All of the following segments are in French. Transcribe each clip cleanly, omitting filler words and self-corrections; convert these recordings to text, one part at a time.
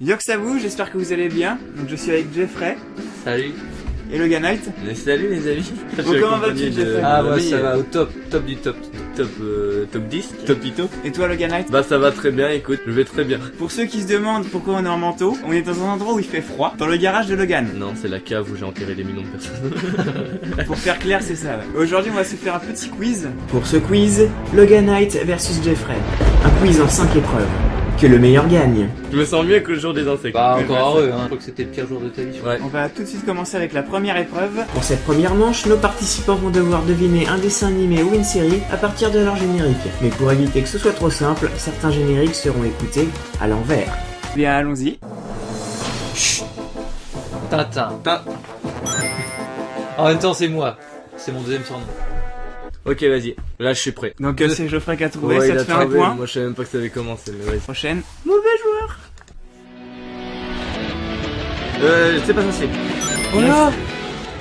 Yox à vous, j'espère que vous allez bien. Donc je suis avec Jeffrey. Salut. Et Loganite. Salut les amis. Bon, comment vas-tu Jeffrey? Ah bah ça va au top du top 10, top du top. Et toi Loganite? Bah ça va très bien, écoute, je vais très bien. Pour ceux qui se demandent pourquoi on est en manteau, on est dans un endroit où il fait froid, dans le garage de Logan. Non, c'est la cave où j'ai enterré des millions de personnes. Pour faire clair, c'est ça. Aujourd'hui, on va se faire un petit quiz. Pour ce quiz, Loganite versus Jeffrey. Un quiz en 5 épreuves. Que le meilleur gagne. Je me sens mieux que le jour des insectes. Bah encore heureux, hein. Je crois que c'était le pire jour de ta vie. Ouais. On va tout de suite commencer avec la première épreuve. Pour cette première manche, nos participants vont devoir deviner un dessin animé ou une série à partir de leur générique. Mais pour éviter que ce soit trop simple, certains génériques seront écoutés à l'envers. Bien, allons-y. Tintin. En même temps, c'est moi. C'est mon deuxième surnom. Ok, vas-y. Là, je suis prêt. Donc c'est Geoffrey qui a trouvé, Ouais, ça il te a fait un trouvé. point. Moi, je savais même pas que ça avait commencé, mais vas-y. Prochaine. Mauvais joueur. C'est pas facile. Oh là.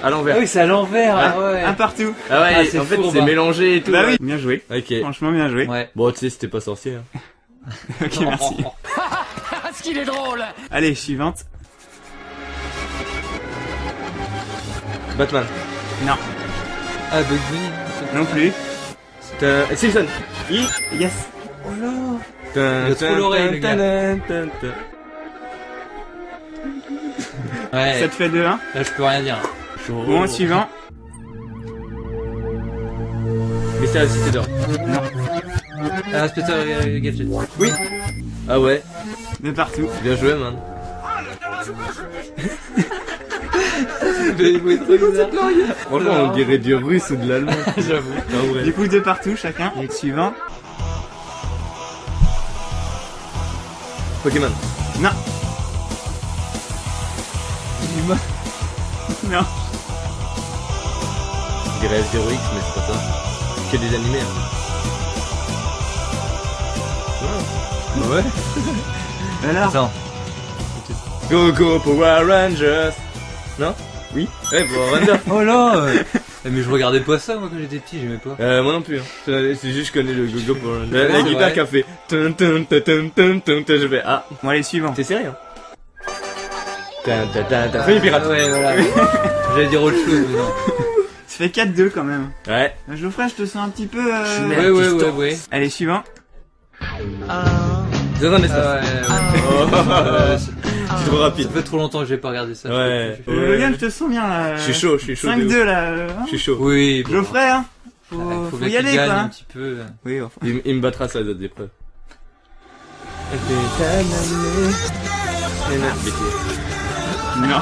À l'envers. Ah oui, c'est à l'envers. Ah ouais. Un partout. Ah ouais, Ah, c'est en fait, fourbe, c'est hein. mélangé et tout. Bah ouais. oui. Bien joué. Ok. Franchement, bien joué. Ouais. Bon, tu sais, c'était pas sorcier. Hein. Ok, merci. Ce qu'il est drôle. Allez, suivante. Batman. Non. Ah, Bugs Bunny. Non plus. Simpson. Yes. Oh là. Il a trop l'oreille, le gars. Ouais. Ça te fait 2-1. Là, je peux rien dire. Bon, suivant. Mystère la Cité d'Or. Non. Ah, Inspecteur Gadget. Oui. Ah ouais. De partout. Bien joué, man. Il est trop bizarre. Franchement, on dirait du russe ou de l'allemand. J'avoue. En vrai. Du coup, de partout, chacun. Et le suivant. Pokémon. Non. Non. Je dirais F0X, mais c'est pas ça. Que des animés. Hein. Ouais. Alors. Attends. Go go Power Rangers. Non? Oui. Ouais, Power Rangers. Oh là. Mais je regardais pas ça, moi, quand j'étais petit, j'aimais pas. Moi non plus. Hein. C'est juste je connais le Go Go Power Rangers. La c'est guitare vrai. qui a fait. Tum tum tum tum tum tum tum. Je fais ah. Bon, allez, suivant. T'es sérieux? T'as fait les pirates. Ouais, voilà. J'allais dire autre chose, mais non. Ça fait 4-2 quand même. Ouais. Geoffrey, je te sens un petit peu... Ouais. Allez, suivant. Dans l'espace. C'est trop Ça rapide. fait trop longtemps que j'ai pas regardé ça. Ouais. Logan, je te sens bien là. Je suis chaud, je suis chaud. 5-2 là. Hein. Je suis chaud. Oui. Bon. Geoffrey, hein. Faut Faut y bien aller qu'il gagne quoi. un Hein. petit peu. Oui, enfin. Il me battra ça les autres épreuves. Non.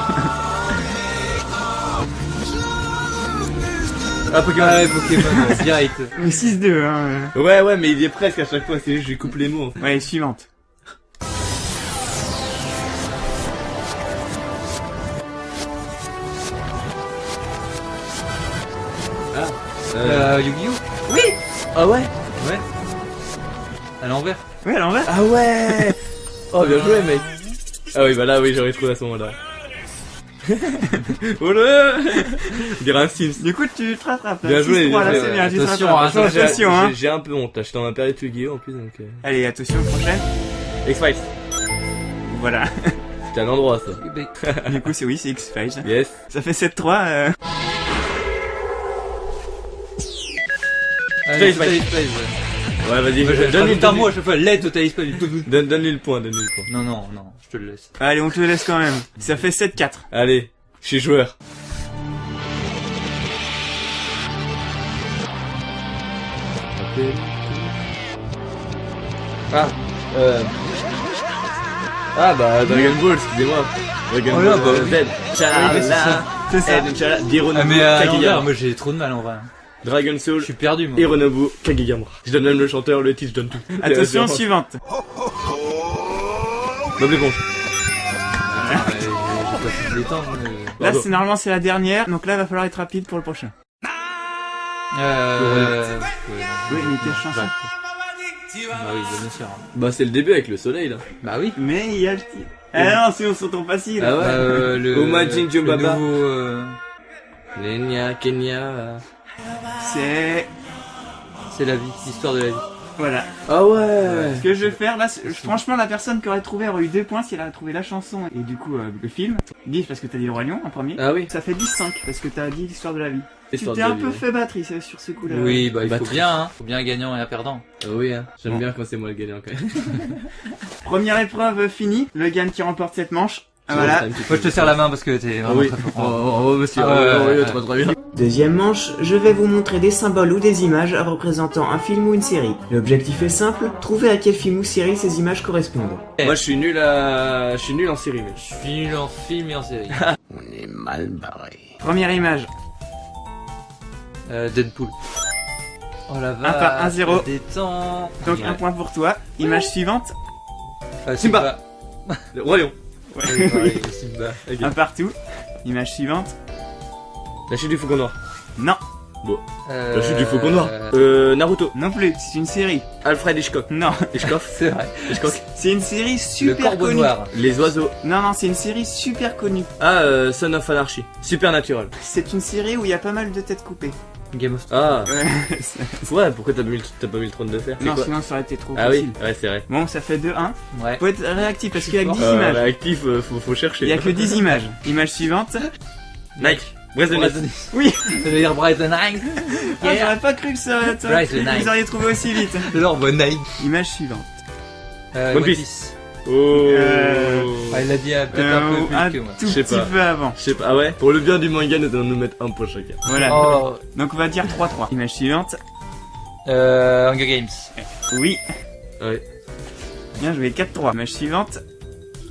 Ah, Pokémon. Ah ouais, Pokémon, direct. Mais 6-2, hein. Ouais, mais il y est presque à chaque fois, c'est juste que je lui coupe les mots. Ouais, suivante. Yu-Gi-Oh! Oui. Ah ouais? Ouais. À l'envers. Oui, à l'envers. Ah ouais. Oh, bien joué, mec. Ah oui, bah là, oui, j'aurais trouvé à ce moment-là. Oh là. On dirait un Sims. Du coup, tu te rattrapes. Bien joué, 6-3, là, bien c'est joué. bien. Tu te Attention, rattrapes. Franchement, Attention, hein. j'ai un peu honte, là. J'étais en période de Yu-Gi-Oh! En plus, donc... Allez, attention, prochaine. X-Files. Voilà. C'était un endroit, ça. Du coup, c'est X-Files. Yes. Ça fait 7-3. Allez, Total Total Space, Ouais, vas-y, Donne-lui un mot à chaque fois. Let Total Space. donne-lui le point, donne-lui le point. Non, je te le laisse. Allez, on te le laisse quand même. Ça fait 7-4. Allez, je suis joueur. Ah bah Dragon Ball, excusez-moi. Dragon Oh Ball là, bah oui. Z. Oui, c'est ça. C'est ça. Ah, mais à l'envers, moi j'ai trop de mal en vrai. Dragon Soul, Je suis perdu, moi. Hironobu, Kageyama. Je donne même le chanteur, le titre, je donne tout. Attention, C'est suivante. Bob l'éponge. J'ai pas pu le temps. Là, c'est normalement c'est la dernière. Donc là, il va falloir être rapide pour le prochain. Ouais. Oui, mais quelle chanson? Bah oui, bien sûr. Bah c'est le début avec le soleil là. Bah oui. Mais il y a le petit... Ah non, sinon c'est trop facile. Ah ouais. Le Omajin Jumbaba. nouveau, Kenya, Kenya. C'est c'est la vie, l'histoire de la vie. voilà. Ah ouais. Ce que je vais faire là, franchement la personne qui aurait trouvé aurait eu 2 points si elle a trouvé la chanson et du coup le film. 10 parce que t'as dit le Roi Lion en premier. Ah oui. Ça fait 10-5 parce que t'as dit l'histoire de la vie. L'histoire Tu de t'es la un vie, peu ouais. fait battre sur ce coup-là. Oui, bah il Bah, faut bien, hein. Faut bien un gagnant et un perdant. Ah oui, hein. J'aime Bon. bien quand c'est moi le gagnant quand même. Première épreuve finie. Le Gan qui remporte cette manche. Ah, voilà. Moi je te serre la main parce que t'es Ah vraiment oui. très Oh, fort. oh, monsieur. Ah ouais, oh, ouais, oui, ouais. très bien. Deuxième manche, je vais vous montrer des symboles ou des images représentant un film ou une série. L'objectif est simple, trouver à quel film ou série ces images correspondent. Moi je suis nul en série mec. Je suis nul en film et en série. Première image. Deadpool. Oh la vache. par 1-0. Détend. Donc Ouais. un point pour toi. Image suivante. Simba. Le Roi Lion. Oui, pareil, Simba. Ok. Un partout. Image suivante. La chute du Faucon Noir. Non, La chute du Faucon Noir. Naruto. non plus. C'est une série. Alfred Hitchcock. Non, Hitchcock. C'est vrai. Hitchcock. c'est une série Le super corbeau connue. noir. Les oiseaux. Non, c'est une série super connue. Ah, Son of Anarchy. Supernatural. C'est une série où il y a pas mal de têtes coupées. Game of Thrones. Ah. Ouais, Ouais, pourquoi t'as pas mis le trône de fer? C'est non, quoi? sinon ça aurait été trop Ah facile. oui, ouais, c'est vrai. Bon, ça fait 2-1. Ouais. Faut être réactif parce qu'il y a que 10 Euh, images. réactif, faut chercher. Il y a que 10 images. Image suivante. Nike. Bryce Bryson. Oui. Ça veut dire Bryson Nike. Ah, j'aurais pas cru que ça aurait été... Bryce le Nike. Vous auriez trouvé aussi vite. Alors, bon Nike. Image suivante. One Piece. Oh. Ah, il a dit peut-être un peu un plus que moi. tout Je sais petit pas. peu avant. Je sais pas, ah ouais? Pour le bien du manga, nous allons nous mettre un point chacun. Voilà. Oh, Donc on va dire 3-3. Image suivante. Hunger Games. Oui. Ouais. Bien joué. 4-3. Image suivante.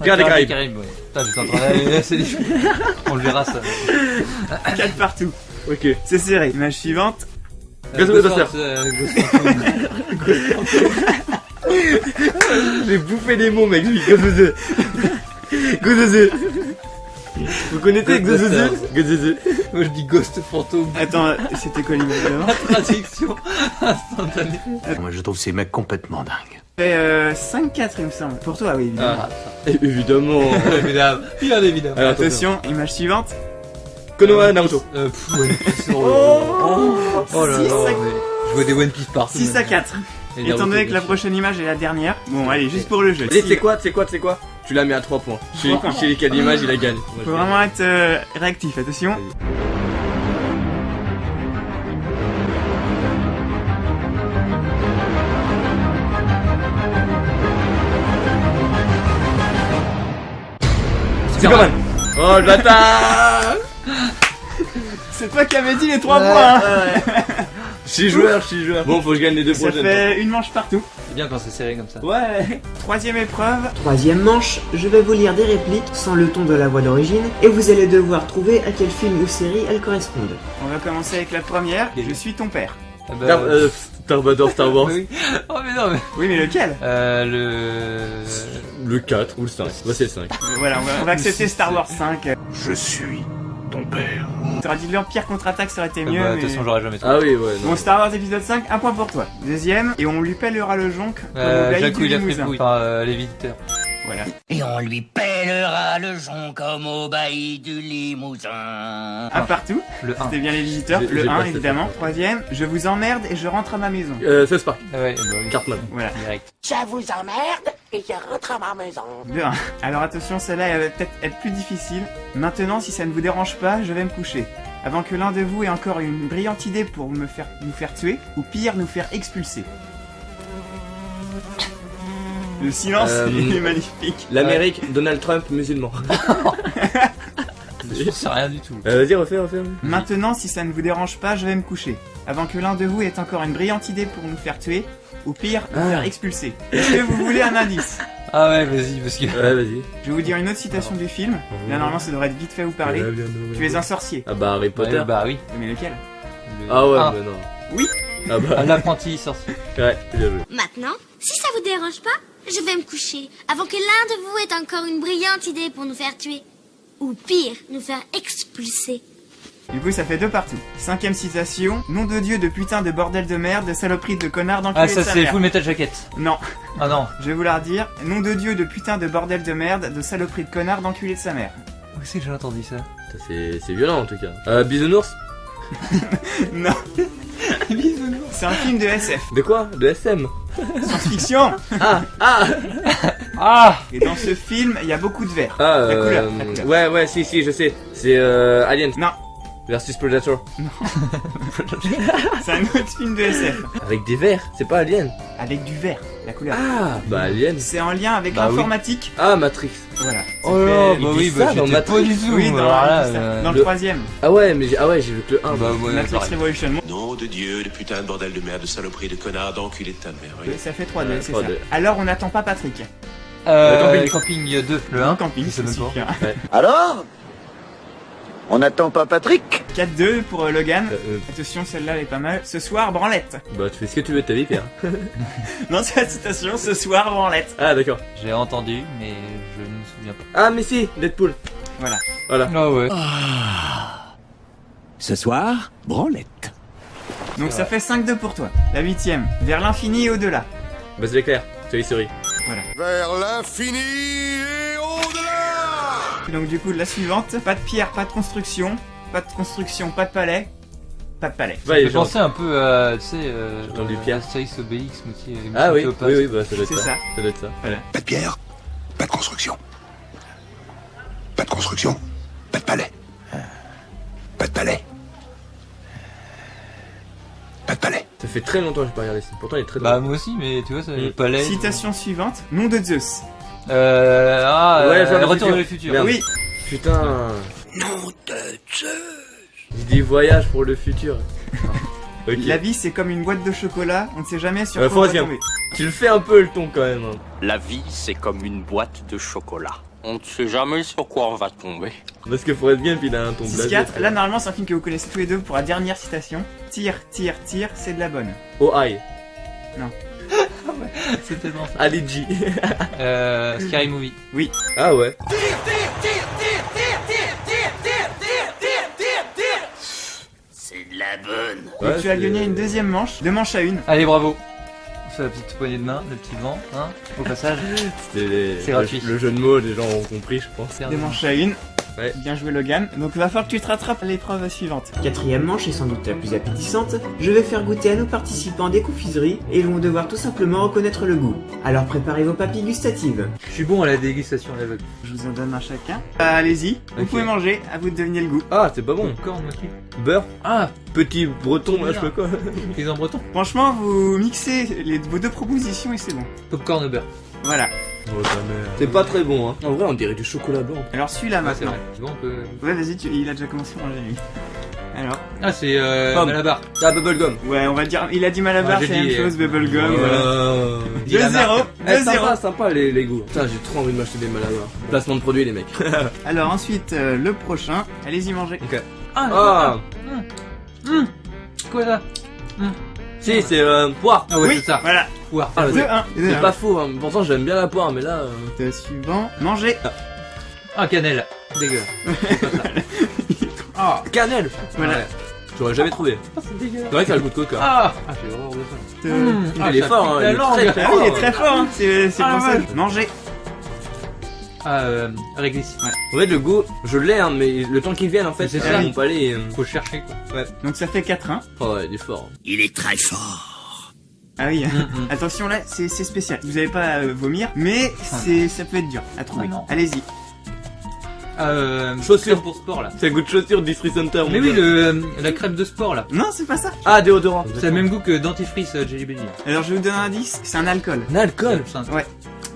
Pirates des Caraïbes. Ouais. Putain, j'étais en train d'aller c'est difficile. On le verra ça. 4 partout. Ok. C'est serré. Image suivante. Ghostbusters. Ghostbusters. J'ai bouffé des mots, mec. Ghostbusters. Ghostbusters. Vous connaissez Ghostbusters? Ghostbusters. Moi je dis Ghost Fantôme. Attends, c'était quoi l'image d'avant? Traduction instantanée. Moi, je trouve ces mecs complètement dingues. Fait 5-4 il me semble. Pour toi, oui. Évidemment. Ah, Évidemment. évidemment. Bien évidemment. Alors, Attention, image suivante. Konoha Naruto. One Piece. Oh, là là. 6 mais Je vois des One Piece partout. 6 à 4. Et Étant Naruto, donné que bien la sûr. prochaine image est la dernière. Bon, allez, juste pour le jeu. Allez, c'est quoi? Tu l'as mis à 3 points. Celui 3 points. qui a l'image, il a gagné. Moi, Faut je vraiment être réactif, attention. Vas-y. Superman. Oh le bâtard. C'est toi qui avais dit les 3 points. Hein. 6 joueurs. Bon, faut que je gagne les 2 Ça prochaines. fait une manche partout. C'est bien quand c'est serré comme ça. Ouais. Troisième épreuve. Troisième manche, je vais vous lire des répliques sans le ton de la voix d'origine et vous allez devoir trouver à quel film ou série elles correspondent. On va commencer avec la première. Je suis ton père. Ah bah, Star Wars. oui. Oh mais non mais. Oui, mais lequel? Le 4 ou le 5. Bah, c'est le 5. Voilà, on va accepter Star Wars 5. Je suis ton père. T'aurais dit l'Empire contre-attaque, ça aurait été mieux. Bah, de mais... toute façon j'aurais jamais trouvé. Ah oui, ouais. Non. Bon, Star Wars épisode 5, un point pour toi. Deuxième, et on lui pèlera le jonc comme au Bailli Jacques du il a Limousin. fripouille. Enfin, les visiteurs. Voilà. Et on lui pèlera le jonc comme au bailli du Limousin. Un partout, Le 1. c'était bien les visiteurs. J'ai Le pas 1 fait évidemment. Troisième, je vous emmerde et je rentre à ma maison. South Park. Ah ouais, bah oui. Cartman. Voilà, Direct. Je vous emmerde et je rentre à ma maison. le 1. Alors attention, celle-là elle va peut-être être plus difficile. Maintenant, si ça ne vous dérange pas, je vais me coucher. Avant que l'un de vous ait encore une brillante idée pour nous faire tuer, ou pire, nous faire expulser. Le silence est magnifique. L'Amérique, Donald Trump, musulman. Je sais rien du tout. Vas-y, refais. Maintenant, si ça ne vous dérange pas, je vais me coucher. Avant que l'un de vous ait encore une brillante idée pour nous faire tuer, ou pire, nous faire expulser. Est-ce que vous voulez un indice? Ah ouais, vas-y, parce que. Ouais, vas-y. Je vais vous dire une autre citation du film. Là, normalement, ça devrait être vite fait vous parler. Tu es un sorcier. Ah bah, Harry Potter. Ouais, bah oui. Mais lequel? Ah ouais, Ah. bah non. Oui. Ah bah. Un apprenti sorcier. Ouais, bien joué. Maintenant, si ça vous dérange pas, je vais me coucher avant que l'un de vous ait encore une brillante idée pour nous faire tuer. Ou pire, nous faire expulser. Du coup, ça fait 2 partout. 5ème citation. Nom de Dieu de putain de bordel de merde, de saloperie de connard d'enculé Ah, de ça sa c'est mère. Full Metal Jacket. Non, Ah non. je vais vous la redire. Nom de Dieu de putain de bordel de merde, de saloperie de connard d'enculé de sa mère. Où c'est que j'ai entendu ça? Ça, c'est violent en tout cas. Bisounours. Non. C'est un film de SF. De quoi? De SM. Science-fiction. Ah! Et dans ce film, il y a beaucoup de verre. Ah, La couleur. Ouais, si, je sais. C'est Alien Non, versus Predator. c'est un autre film de SF. Avec des vers, c'est pas Alien. Avec du verre, la couleur. Ah, bah Alien. C'est en lien avec Bah oui. l'informatique. Ah, Matrix. Voilà. Ça Oh fait- là, Bah il oui, dit bah ça dans j'étais pas du tout. Oui, dans, alors là, dans le le- 3ème. Ah ouais, mais j'ai vu que le 1. bah ouais, Matrix pareil. Revolution. Nom de Dieu, de putain de bordel de merde, de saloperie, de connard, d'enculé de ta mère. Oui. Ça fait 3-2, Ouais, c'est 3-2. ça. Alors, on n'attend pas Patrick. Camping 2, le 1. Camping, je sais même pas. suffit, hein. Alors on n'attend pas Patrick? 4-2 pour Logan. Attention, celle-là elle est pas mal. Ce soir, branlette. Bah, tu fais ce que tu veux de ta vie, Pierre. Non, c'est la citation. Ce soir, branlette. Ah, d'accord. J'ai entendu, mais je ne me souviens pas. Ah, mais si, Deadpool. Voilà. Ah ouais. Ce soir, branlette. Donc ça fait 5-2 pour toi. La 8ème. Vers l'infini et au-delà. Bah, c'est l'éclair. C'est souris. Vers l'infini et au-delà. Donc du coup, la suivante. Pas de pierre, pas de construction. Pas de construction, pas de palais. Pas de palais. Va, Ça les fait gens. penser un peu à, tu sais, J'ai entendu Pierre. Astérix Obélix, Moutier. Ah oui, Cléopâtre. oui, bah, ça doit être C'est ça. Ça doit être ça. Pas de pierre, pas de construction. Pas de construction, pas de palais. Pas de palais. Pas de palais. Ça fait très longtemps que j'ai pas regardé ça. Pourtant, il est très Bah drôle. moi aussi, mais tu vois, ça Mm. palais. Citation suivante. Nom de Zeus. Ouais, vers le Retour futur. vers le futur. Merde. Oui. Putain. Nom de Zeus. Il dit voyage pour le futur. Ok. La vie, c'est comme une boîte de chocolat. On ne sait jamais sur quoi on va Forrest Gump. tomber. Tu le fais un peu le ton quand même. Hein. La vie, c'est comme une boîte de chocolat. On ne sait jamais sur quoi on va tomber. Parce que Forrest Gump, il a un ton blasé. 6-4. Là, normalement, c'est un film que vous connaissez tous les deux pour la dernière citation. Tire, tire, tire, c'est de la bonne. Oh, aïe. C'est tellement ça. Ali G. Scary Movie. Ah ouais. C'est de la bonne. Et Ouais, tu as c'est- gagné une deuxième manche. 2 manches à 1. Allez, bravo. On fait la petite poignée de main, le petit vent, hein, au passage. C'est gratuit. le jeu de mots, les gens ont compris, je pense. 2 manches à 1. Ouais. Bien joué Logan. Donc il va falloir que tu te rattrapes à l'épreuve suivante. 4ème manche est sans doute la plus appétissante. Je vais faire goûter à nos participants des confiseries et ils vont devoir tout simplement reconnaître le goût. Alors préparez vos papilles gustatives. Je suis bon à la dégustation à l'aveugle. Je vous en donne un chacun. Allez-y, vous Ok. pouvez manger, à vous de deviner le goût. Ah, c'est pas bon. Popcorn aussi. Beurre. Ah, Petit breton, là, je sais pas quoi. prise en breton. Franchement, vous mixez vos deux propositions et c'est bon. Popcorn au beurre. Voilà. C'est pas très bon, hein. En vrai, on dirait du chocolat blanc. Alors celui-là Ah, c'est maintenant. vrai. Tu vois, on peut... Ouais, vas-y, il a déjà commencé à manger lui. Alors, Ah, c'est Pomme. Malabar. Ah, bubblegum. ouais, on va dire, il a dit Malabar, Ouais, c'est j'ai la même dit, chose, Bubblegum, voilà. Dis la 2-0, marque. 2-0. Sympa les goûts. Putain, j'ai trop envie de m'acheter des Malabar. Placement de produit, les mecs. Alors ensuite, le prochain, allez-y manger. Ok. Ah, Ah, quoi là? si, c'est poire. Ah ouais, Oui, c'est ça. voilà, Poire. Ah, 2-1. c'est pas faux, hein. Pourtant, j'aime bien la poire, mais là. Suivant, manger. Ah, cannelle. Dégueu. Ah, Cannelle. Voilà. ouais. J'aurais jamais trouvé. C'est dégueu. C'est vrai que ça a le goût de coca. Ah, j'ai vraiment besoin. Ah, Il est ça fort, pique hein. la Il est langue. très très il fort. est très fort, hein. C'est Ah, pour ça. vache. Manger. Ah, réglisse. En fait, le goût, je l'ai, hein, mais le temps qu'il vienne, en fait, C'est c'est ça. mon palais. Faut chercher, quoi. Donc ça fait 4-1. Oh, ouais, il est fort. Il est très fort. Ah oui, Mm. attention là, c'est spécial. Vous allez pas vomir, mais ça peut être dur à trouver. Ah non. Allez-y. Chaussures. Crème pour sport, là. C'est un goût de chaussure d'Istri Center. Mais mon oui, gars. la crème de sport, là. Non, c'est pas ça. Ah, déodorant. C'est le même goût que dentifrice Jelly Belly. Alors je vais vous donner un indice, c'est un alcool. Un alcool. Ouais.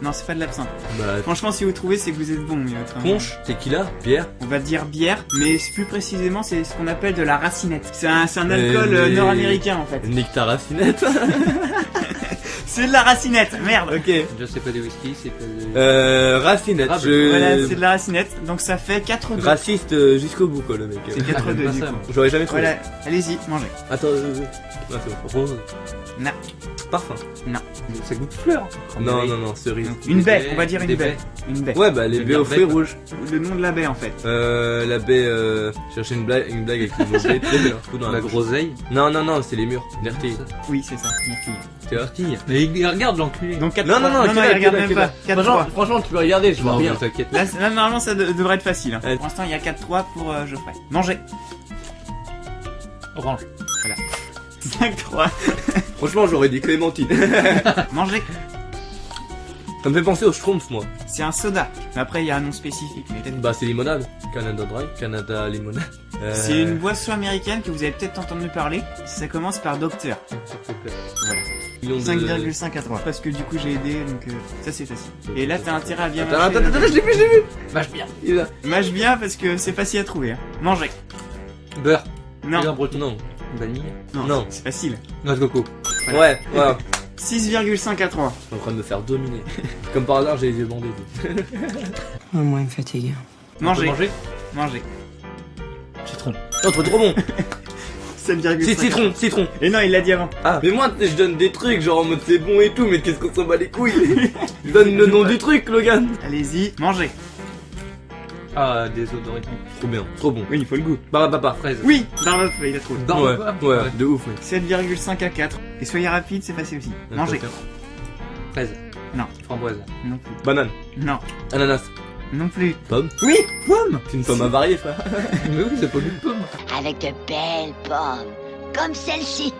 Non, c'est pas de l'absinthe. Bah, Franchement, si vous trouvez, c'est que vous êtes bon. mais autrement- punch, tequila, bière. On va dire bière, mais plus précisément, c'est ce qu'on appelle de la racinette. C'est un alcool Mais- nord-américain en fait. Nique ta racinette. C'est de la racinette, merde. Ok. Déjà, c'est pas des whisky, c'est pas des... Racinette. Ah, Voilà, c'est de la racinette, donc ça fait 4-2. Raciste jusqu'au bout, quoi, le mec. C'est 4-2 pas du ça, coup. moi. J'aurais jamais trouvé. Voilà, allez-y, mangez. Attends, ah, c'est bon. Rose. Non. Parfum. Ça goûte fleur. Non, non, non, cerise. Une baie, baies, on va dire une des baie. Une baie. Ouais, bah les C'est baies aux bien fruits bête. rouges. Le nom de la baie en fait. La baie, chercher une blague avec les mots baies, tu sais, un coup dans La bouche. groseille. Non, non, non, c'est les murs. Myrtille. Oui, c'est ça. Myrtille. Tu vois? Tortille. Mais il regarde l'enculé. Donc 4-3. Non, non, non, il regarde même pas. 4-3. Franchement, tu peux regarder, je vois Non, rien. mais t'inquiète. Là, normalement, ça devrait être facile. Hein. Ouais. Pour l'instant, il y a 4-3 pour Geoffrey. Mangez. Orange. 5-3. Franchement, j'aurais dit clémentine. Mangez. Ça me fait penser au Schtroumpf, moi. C'est un soda. Mais après, il y a un nom spécifique. Mais peut-être- Bah, c'est limonade. Canada Dry, Canada Limonade. C'est une boisson américaine que vous avez peut-être entendu parler. Ça commence par Docteur. million de- 5,5 à 3. Parce que du coup, j'ai aidé, donc ça c'est facile. Et là, t'as intérêt à bien Attends, mâcher. attends, je l'ai vu. Mâche bien. Il est là. Mâche bien parce que c'est facile à trouver. Hein. Mangez. Beurre. Non. Beurre breton. Non. Vanille. Non. C'est facile. Noix de coco. Voilà. Ouais, voilà. 6,5 à 3. Je suis en train de me faire dominer. Comme par hasard, j'ai les yeux bandés. Moi, il me fatigue. Mangez. Manger. Mangez. Citron. Non, trop bon. 7,5. C'est citron, citron. Et non, il l'a dit avant. Ah, mais moi, je donne des trucs, genre en mode c'est bon et tout, mais qu'est-ce qu'on s'en bat les couilles. Je donne le nom du truc, Logan. Allez-y, mangez. Ah, des odorants. Trop bien, trop bon. Oui, il faut le goût. Barabapa. Fraise. Oui, Barbe, il a trouvé. Ouais, Barbe. ouais, de ouf, oui. 7,5 à 4. Et soyez rapide, c'est facile aussi. Mangez. Fraise. Non. Framboise. Non plus. Banane. Non. Ananas. Non plus. Pomme. Oui, pomme. C'est une pomme avariée, frère. Mais oui, c'est pas une pomme. Avec de belles pommes, comme celle-ci.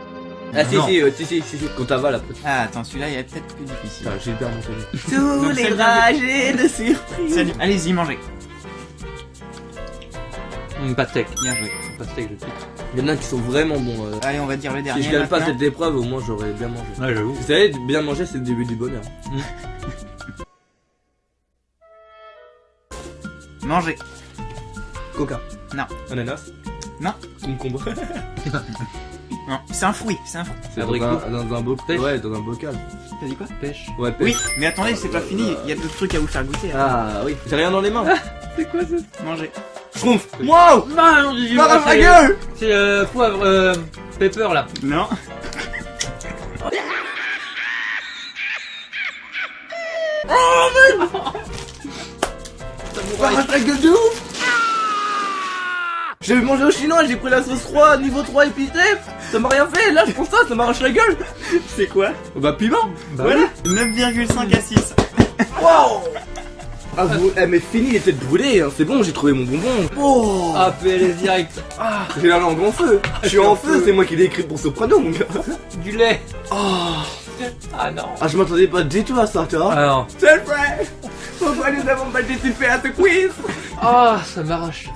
Ah, si, Non. si, quand t'avales après. Ah, attends, celui-là, il est peut-être plus difficile. Ah, j'ai perdu mon téléphone. Tous Donc, les c'est dragées de surprise. Salut. Allez-y, mangez. Une pastèque. Bien joué. Une pastèque, je sais. Il y en a qui sont vraiment bons. Allez, on va dire le dernier. Si je gagne pas maintenant. cette épreuve, au moins j'aurais bien mangé. Ouais, j'avoue. Vous savez, bien manger, c'est le début du bonheur. Mangez. Coca. Non. Ananas. Non. Concombre. Non, c'est un fruit, c'est un fruit. C'est Abricot. dans un bocal. Pêche. Ouais, dans un bocal. T'as dit quoi? Pêche. Ouais, pêche. Oui, mais attendez, c'est pas fini, il y a d'autres trucs à vous faire goûter. hein. Ah oui. J'ai rien dans les mains. C'est quoi ça? Mangez. Schtroumpf. Wow. Non, j'ai Barre ma gueule. C'est poivre, pepper là. Non. Barre ta gueule de ouf. J'ai mangé au chinois, j'ai pris la sauce 3, niveau 3 épicé. Ça m'a rien fait, là je prends ça m'arrache la gueule. C'est quoi? Bah piment. Voilà. 9,5 à 6. Wow. Ah vous, mais fini les têtes brûlées, hein. C'est bon, j'ai trouvé mon bonbon. Oh. Ah, PLS direct. Ah, J'ai la langue en feu. Je suis en feu, c'est moi qui l'ai écrit pour Soprano, mon gars. du lait. Oh. Ah non. Ah, je m'attendais pas du tout à ça, tu vois. Ah non. C'est vrai. Pourquoi nous avons participé à ce quiz? Ah, ça m'arrache.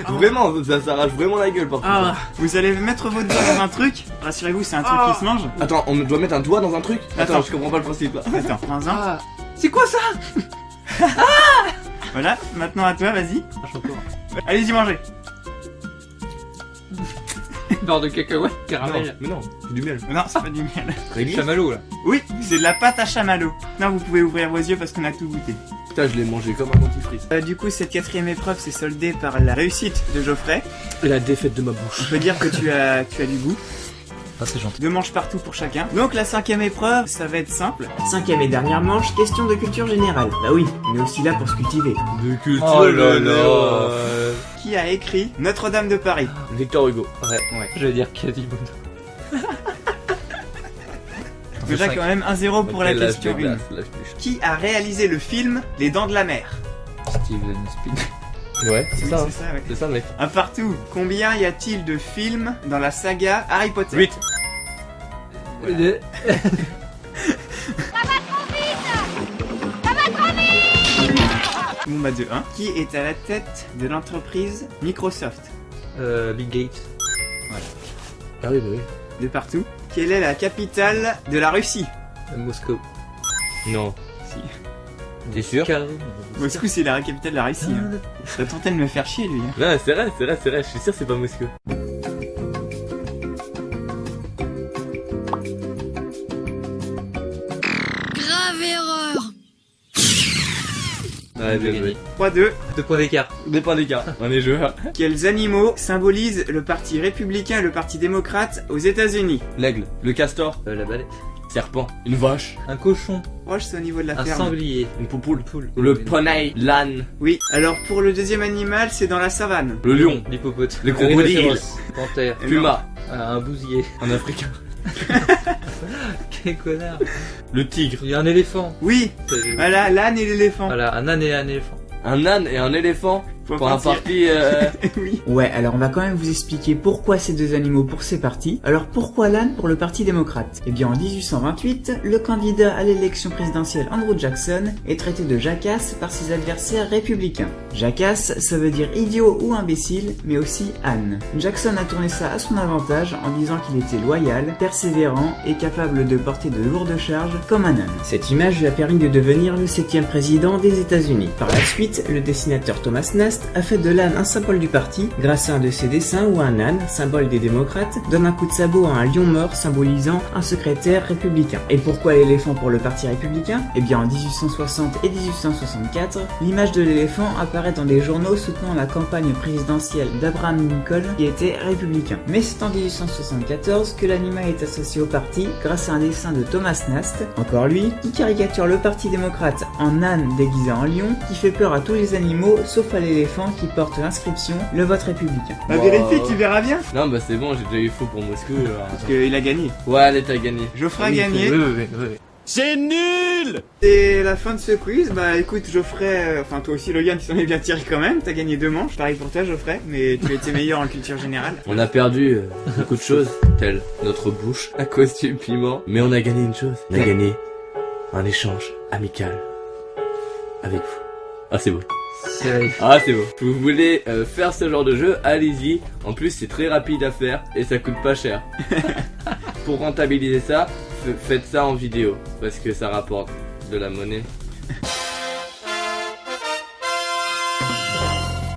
Vraiment, ça s'arrache vraiment la gueule par contre. Ah, vous allez mettre votre doigt dans un truc. Rassurez-vous, c'est un truc qui se mange. Attends, on doit mettre un doigt dans un truc? Attends, Attends. je comprends pas le principe là. Attends, prends un. Ah, c'est quoi ça? Voilà, maintenant à toi, vas-y. Ah, encore. Allez-y, mangez. Beurre de cacahuète, Non, caramel. mais non, c'est du miel. Non, c'est pas du miel. Réglisse. Chamallow là. Oui, c'est de la pâte à chamallow. Non, vous pouvez ouvrir vos yeux parce qu'on a tout goûté. Putain, je l'ai mangé comme un dentifrice. Du coup, cette quatrième épreuve s'est soldée par la réussite de Geoffrey. Et la défaite de ma On bouche. peut dire que tu as du goût. Ah, c'est gentil. 2 manches partout pour chacun. Donc la cinquième épreuve, ça va être simple. Cinquième et dernière manche, question de culture générale. Bah oui, on est aussi là pour se cultiver. De culture. Oh là là. Qui a écrit Notre-Dame de Paris? Victor Hugo. Ouais. Je vais dire Quasimodo. Déjà quand même 1-0 pour la question 1. Glace. Qui a réalisé le film Les Dents de la Mer? Steven Spielberg. Ouais, c'est Oui, ça. c'est ça, ouais. C'est ça, mec. Un partout. Combien y a-t-il de films dans la saga Harry Potter? 8. Bon bah 2-1. Qui est à la tête de l'entreprise Microsoft? Bill Gates. Ah oui, bah oui. De partout. Quelle est la capitale de la Russie? Moscou. Non. Si. T'es sûr? Moscou, c'est la capitale de la Russie. Hein. Ça tentait de me faire chier, lui. Hein. Non, c'est vrai. Je suis sûr, c'est pas Moscou. Ouais, bien joué. 3-2. 2 points d'écart. Des points d'écart. On est joueurs. Quels animaux symbolisent le parti républicain et le parti démocrate aux États-Unis? L'aigle, le castor, La balai. serpent, une vache, Un cochon. Proche, c'est au niveau de la Un ferme. sanglier. une poupoule, Poule. le poney, l'âne, Oui. Alors pour le deuxième animal, c'est dans la savane. le lion, L'hippopotame. le crocodile, rhinocéros, Panthère. puma, Un bousier. un africain, Quel connard. le tigre, Il y a un éléphant. Oui. Voilà, l'âne et l'éléphant. Voilà, un âne et un éléphant. un âne et un éléphant Faut pour un partir. parti. Oui. Ouais, alors on va quand même vous expliquer pourquoi ces deux animaux pour ces partis. Alors pourquoi l'âne pour le parti démocrate? Eh bien en 1828, le candidat à l'élection présidentielle Andrew Jackson est traité de jacasse par ses adversaires républicains. Jacasse, ça veut dire idiot ou imbécile, mais aussi âne. Jackson a tourné ça à son avantage en disant qu'il était loyal, persévérant et capable de porter de lourdes charges comme un âne. Cette image lui a permis de devenir le 7e président des États-Unis. Par la suite, le dessinateur Thomas Nast a fait de l'âne un symbole du parti grâce à un de ses dessins où un âne, symbole des démocrates, donne un coup de sabot à un lion mort symbolisant un secrétaire républicain. Et pourquoi l'éléphant pour le parti républicain? Eh bien en 1860 et 1864, l'image de l'éléphant apparaît dans des journaux soutenant la campagne présidentielle d'Abraham Lincoln qui était républicain. Mais c'est en 1874 que l'animal est associé au parti grâce à un dessin de Thomas Nast, encore lui, qui caricature le parti démocrate en âne déguisé en lion, qui fait peur à tous les animaux sauf à l'éléphant qui porte l'inscription « Le vote républicain ». Bah vérifie, tu verras bien. Non, bah c'est bon, j'ai déjà eu faux pour Moscou. Alors. Parce qu'il a gagné. Ouais, allez, t'as gagné. Geoffrey a Oui, gagné. Oui. C'est nul. Et la fin de ce quiz, bah écoute Geoffrey, enfin toi aussi Logan, tu t'en es bien tiré quand même, t'as gagné 2 manches, pareil pour toi Geoffrey, mais tu étais meilleur en culture générale. On a perdu beaucoup de choses, telles notre bouche à cause du piment, mais on a gagné une chose. On a gagné un échange amical avec vous. Ah, c'est beau. Ah, c'est beau. Vous voulez faire ce genre de jeu, allez-y. En plus, c'est très rapide à faire et ça coûte pas cher. Pour rentabiliser ça, faites ça en vidéo parce que ça rapporte de la monnaie.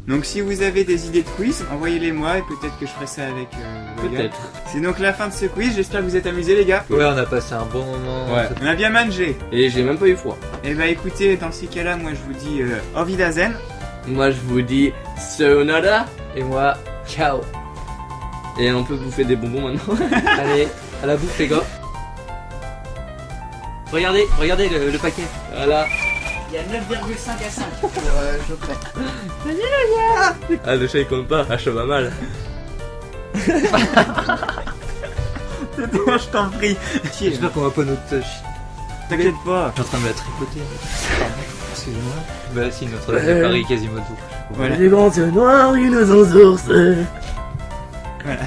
Donc si vous avez des idées de quiz, envoyez-les moi et peut-être que je ferai ça avec Logan. Peut-être. C'est donc la fin de ce quiz, j'espère que vous êtes amusés les gars. Ouais, on a passé un bon moment. Ouais. On a bien mangé. Et j'ai même pas eu froid. Et bah écoutez, dans ces cas-là, moi je vous dis au Wiedersehen. Moi, je vous dis sayonara. Et moi, ciao. Et on peut bouffer des bonbons maintenant. Allez, à la bouffe les gars. Regardez le paquet. Voilà. Il y a 9,5 à 5 pour Geoffrey. Ah, le chat il compte pas. Ah, ça va mal. C'est bon, je t'en prie. J'espère qu'on va pas notre touch. T'inquiète pas. Je suis en train de la tripoter. Excusez-moi. Bah si, Notre-Dame de Paris, Quasimodo. Voilà. Les grands yeux noirs, ils nous ont sourcés. Voilà.